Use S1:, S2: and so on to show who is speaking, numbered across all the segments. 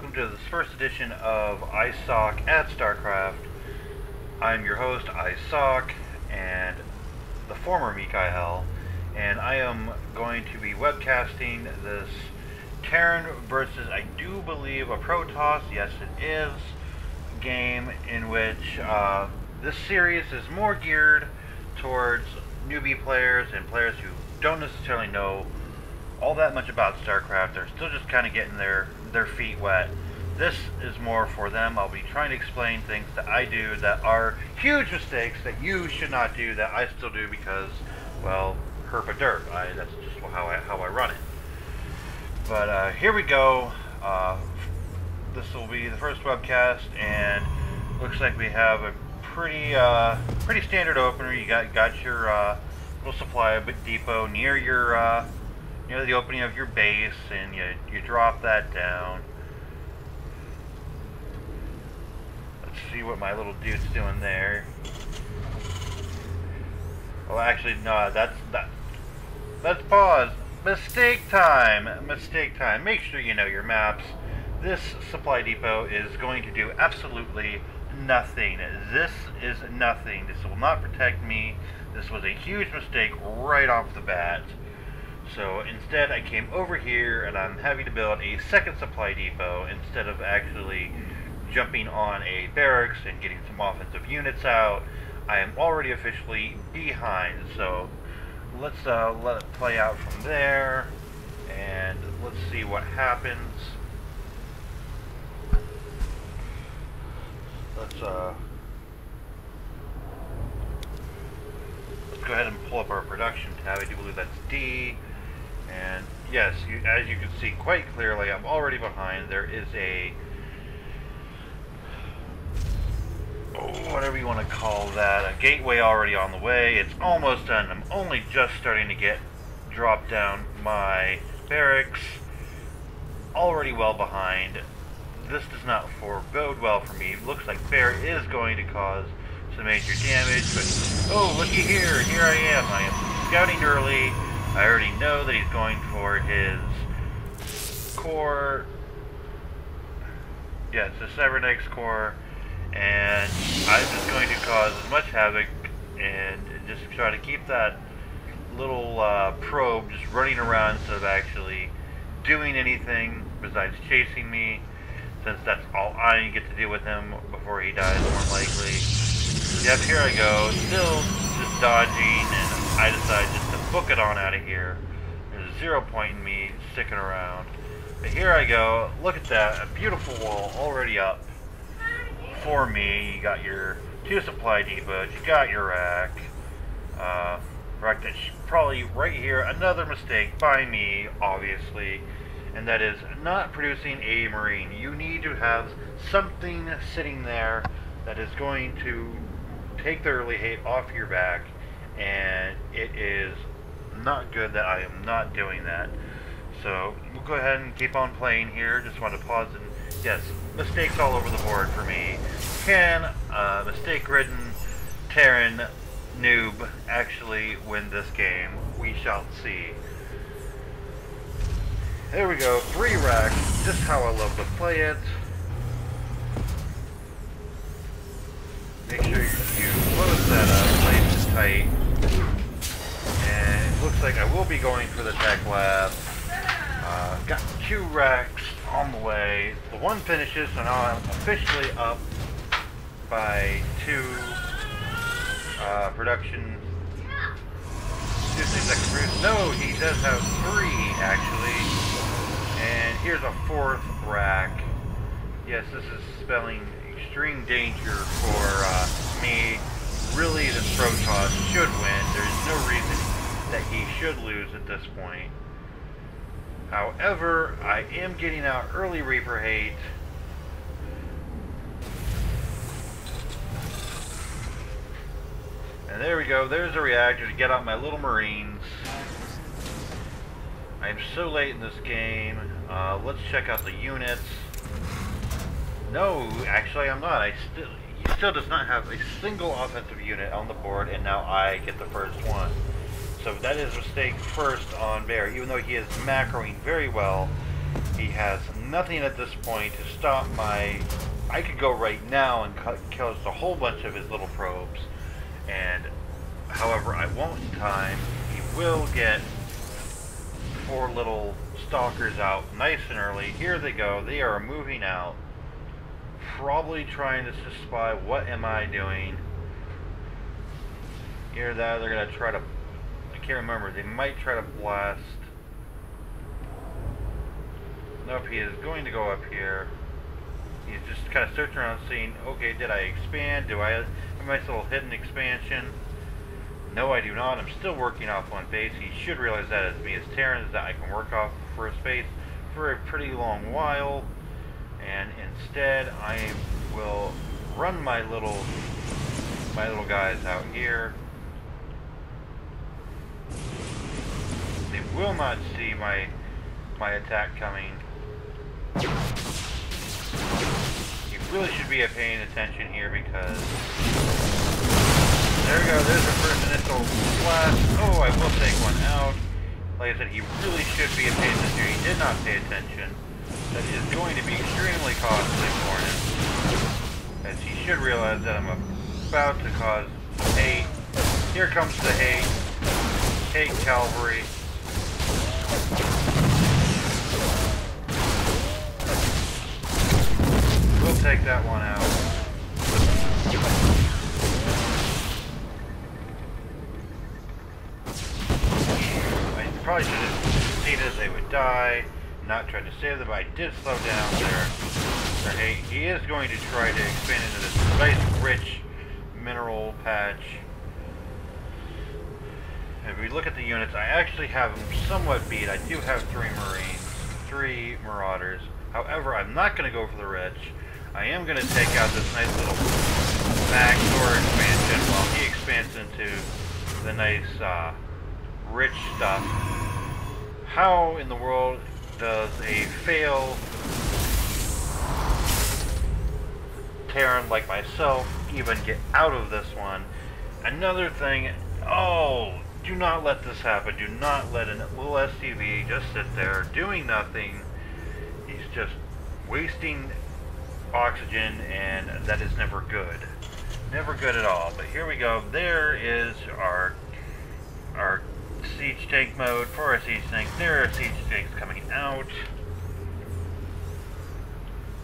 S1: welcome to this first edition of EyeSock at Starcraft. I'm your host, EyeSock, and the former Mikael, and I am going to be webcasting this Terran versus, I do believe, a Protoss, yes it is, game in which this series is more geared towards newbie players and players who don't necessarily know all that much about StarCraft. They're still just kind of getting their feet wet. This is more for them. I'll be trying to explain things that I do that are huge mistakes that you should not do that I still do because, well, herp a derp. That's just how I run it. But here we go. This will be the first webcast, and looks like we have a pretty standard opener. You got your little supply depot near your near the opening of your base, and you drop that down. Let's see what my little dude's doing there. Well, actually, no, let's pause. Mistake time. Mistake time. Make sure you know your maps. This supply depot is going to do absolutely nothing. This is nothing. This will not protect me. This was a huge mistake right off the bat. So instead I came over here and I'm having to build a second supply depot instead of actually jumping on a barracks and getting some offensive units out. I am already officially behind, so let's let it play out from there and let's see what happens. Let's go ahead and pull up our production tab. I do believe that's D. And yes, as you can see quite clearly, I'm already behind. There is a, whatever you want to call that, a gateway already on the way. It's almost done. I'm only just starting to drop down my barracks. Already well behind. This does not forebode well for me. Looks like Bear is going to cause some major damage, but oh, looky here. Here I am. I am scouting early. I already know that he's going for his core. Yes, the cybernetics core, and I'm just going to cause as much havoc and just try to keep that little probe just running around instead of actually doing anything besides chasing me, since that's all I get to deal with him before he dies, more likely. Yep, here I go, still just dodging, and I decide just to book it on out of here. There's 0 point in me sticking around. But here I go, look at that, a beautiful wall already up for me. You got your 2 supply depots, you got your rack. Rack that's probably right here, another mistake by me, obviously. And that is not producing a Marine. You need to have something sitting there that is going to take the early hate off your back, and it is not good that I am not doing that. So we'll go ahead and keep on playing here. Just want to pause and yes, mistakes all over the board for me. Can mistake-ridden Terran noob actually win this game? We shall see. There we go, 3 racks, just how I love to play it. Make sure you close that up nice and tight. And it looks like I will be going for the tech lab. Got 2 racks on the way. The one finishes, so now I'm officially up by 2 production. 2 things I can produce. No, he does have 3 actually. And here's a 4th rack. Yes, this is spelling extreme danger for me. Really, this Protoss should win. There's no reason that he should lose at this point. However, I am getting out early Reaper hate. And there we go. There's a reactor to get out my little Marines. I'm so late in this game. Let's check out the units. No, actually I'm not. He still does not have a single offensive unit on the board, and now I get the first one. So that is a mistake first on Bear. Even though he is macroing very well, He has nothing at this point to stop my... I could go right now and kill a whole bunch of his little probes. And, however, I won't in time. He will get 4 little stalkers out nice and early. Here they go. They are moving out. Probably trying to spy. What am I doing? Either that, they're going to try to... I can't remember. They might try to blast... Nope, he is going to go up here. He's just kind of searching around seeing, okay, did I expand? Do I have a nice little hidden expansion? No, I do not. I'm still working off one base. He should realize that as me as Terrans, that I can work off for a space for a pretty long while. And instead, I will run my little guys out here. They will not see my attack coming. You really should be paying attention here because there we go, there's the first initial blast. Oh, I will take one out. Like I said, he really should be paying attention. He did not pay attention. That is going to be extremely costly for him, as he should realize that I'm about to cause hate. Here comes the hate. Hate cavalry. We'll take that one out. I probably should have seen as they would die, not tried to save them, but I did slow down their hate. He is going to try to expand into this nice, rich mineral patch. If we look at the units, I actually have them somewhat beat. I do have 3 Marines, 3 Marauders. However, I'm not going to go for the Rich. I am going to take out this nice little backdoor expansion while he expands into the nice, rich stuff. How in the world does a fail Terran like myself even get out of this one? Another thing, oh, do not let this happen. Do not let a little SCV just sit there doing nothing. He's just wasting oxygen, and that is never good. Never good at all. But here we go. There is our siege tank mode for our siege tanks. There are siege tanks coming out.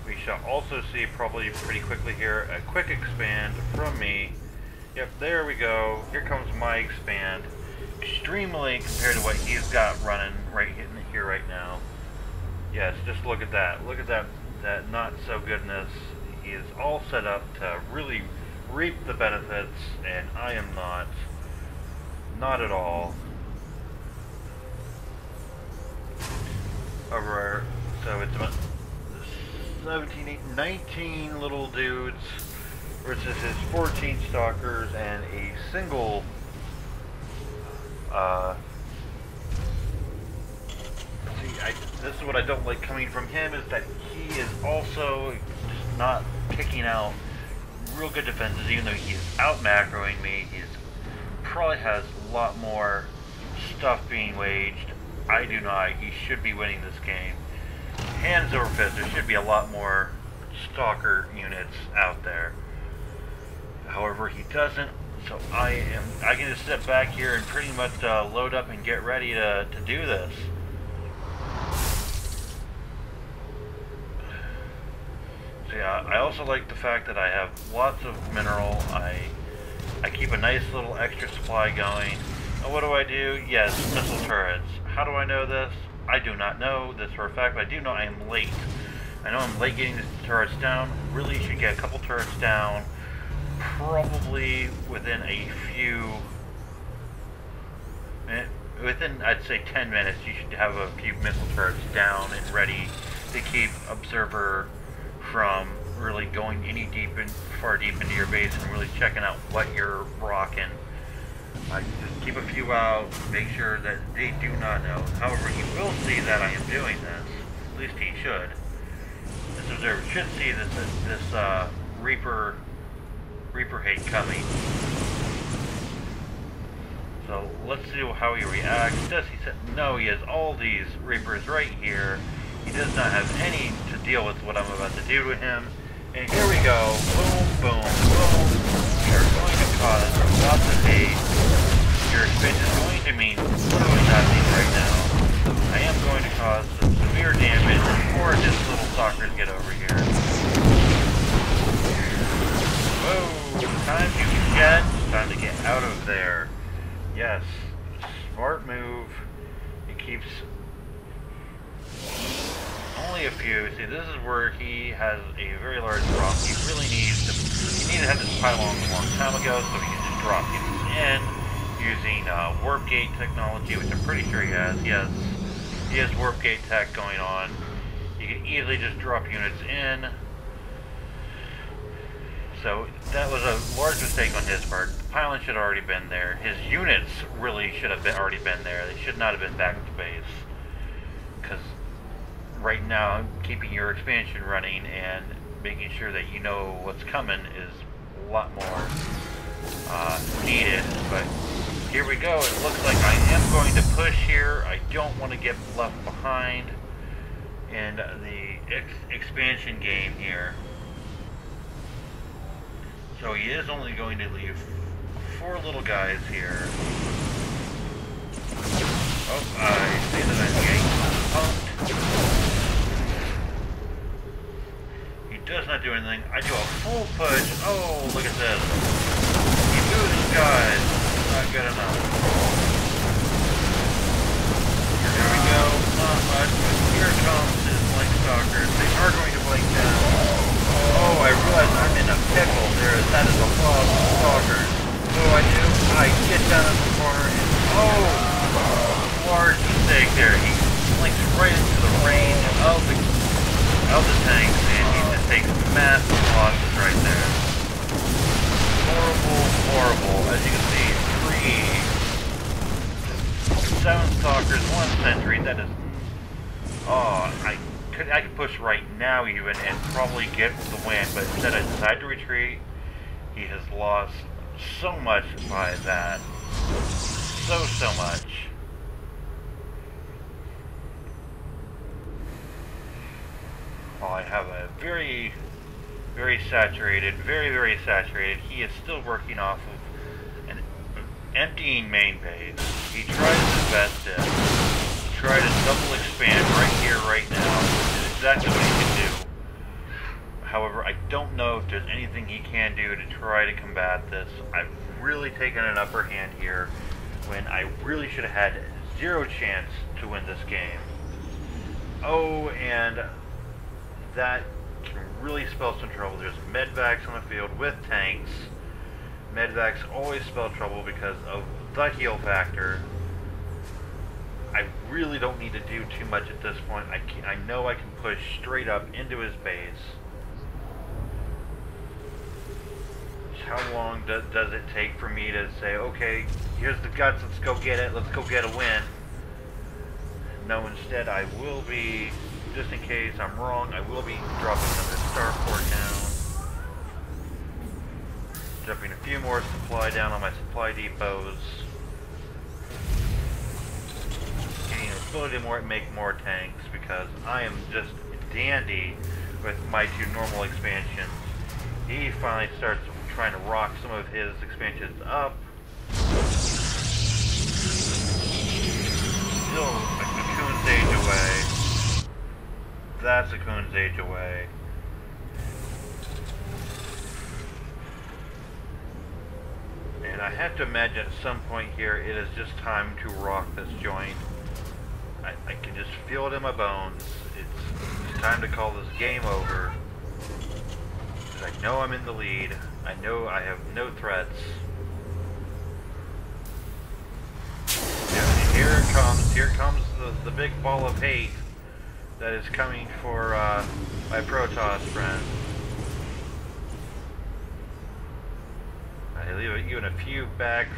S1: We shall also see probably pretty quickly here a quick expand from me. Yep, there we go. Here comes my expand. Extremely compared to what he's got running right here right now. Yes, just look at that. Look at that not so goodness. He is all set up to really reap the benefits, and I am not. Not at all. Over, so it's about 17, 18, 19 little dudes versus his 14 stalkers and a single this is what I don't like coming from him, is that he is also just not picking out real good defenses, even though he is out macroing me. He probably has a lot more stuff being waged. I do not. He should be winning this game. Hands over fist, there should be a lot more stalker units out there. However, he doesn't, so I can just sit back here and pretty much load up and get ready to do this. So yeah, I also like the fact that I have lots of mineral. I keep a nice little extra supply going. And what do? Yes, missile turrets. How do I know this? I do not know this for a fact, but I do know I am late. I know I'm late getting the turrets down. Really should get a couple turrets down. Probably within a few... within, I'd say, 10 minutes, you should have a few missile turrets down and ready to keep Observer from really going far deep into your base and really checking out what you're rocking. Just keep a few out, make sure that they do not know. However, he will see that I am doing this. At least he should. This observer should see this Reaper hate coming. So let's see how he reacts. Does he say no? He has all these Reapers right here. He does not have any to deal with what I'm about to do to him. And here we go. Boom, boom, boom. We are going to cause lots of hate. Your expansion is going to mean what is happening right now. I am going to cause some severe damage before his little stalkers get over here. Whoa, time to jet. Time to get out of there. Yes, smart move. It keeps only a few. See, this is where he has a very large drop. He really needs to. He needed to have this pylon a long time ago, so he can just drop units in using warp gate technology, which I'm pretty sure he has. Yes, he has warp gate tech going on. You can easily just drop units in. So that was a large mistake on his part. The pylon should have already been there. His units really should have already been there. They should not have been back to base. Because right now, keeping your expansion running and making sure that you know what's coming is a lot more needed. But here we go. It looks like I am going to push here. I don't want to get left behind in the expansion game here. So he is only going to leave 4 little guys here. Oh, I see that I'm getting punked. He does not do anything. I do a full push. Oh, look at this. He moves guys. Not good enough. There we go. Not much, but here comes his Blink Stalkers. They are going to blink down. Oh, I realize I'm in a pickle. That is a lot of stalkers. What do? I get down in the corner and large mistake there. He blinks right into the range of the tanks, and he just takes massive losses right there. Horrible, horrible. As you can see, 7 stalkers, 1 sentry. That is. Oh, I could push right now even and probably get the win, but instead I decided to retreat. He has lost so much by that. So much. Oh, I have a very saturated, very saturated. He is still working off of an emptying main base. He tries his best to try to double expand right here, right now, which is exactly what he can do. However, I don't know if there's anything he can do to try to combat this. I've really taken an upper hand here when I really should have had 0 chance to win this game. Oh, and that can really spell some trouble. There's medvacs on the field with tanks. Medvacs always spell trouble because of the heal factor. I really don't need to do too much at this point. I know I can push straight up into his base. How long does it take for me to say, okay, here's the guts, let's go get it, let's go get a win? No, instead I will be, just in case I'm wrong, I will be dropping another starport down. Dropping a few more supply down on my supply depots. Ability to make more tanks because I am just dandy with my 2 normal expansions. He finally starts trying to rock some of his expansions up. Still a cocoon's age away. That's a cocoon's age away. And I have to imagine at some point here it is just time to rock this joint. I can just feel it in my bones. It's time to call this game over. Because I know I'm in the lead. I know I have no threats. And here it comes. Here comes the big ball of hate that is coming for my Protoss friend. I leave even a few back.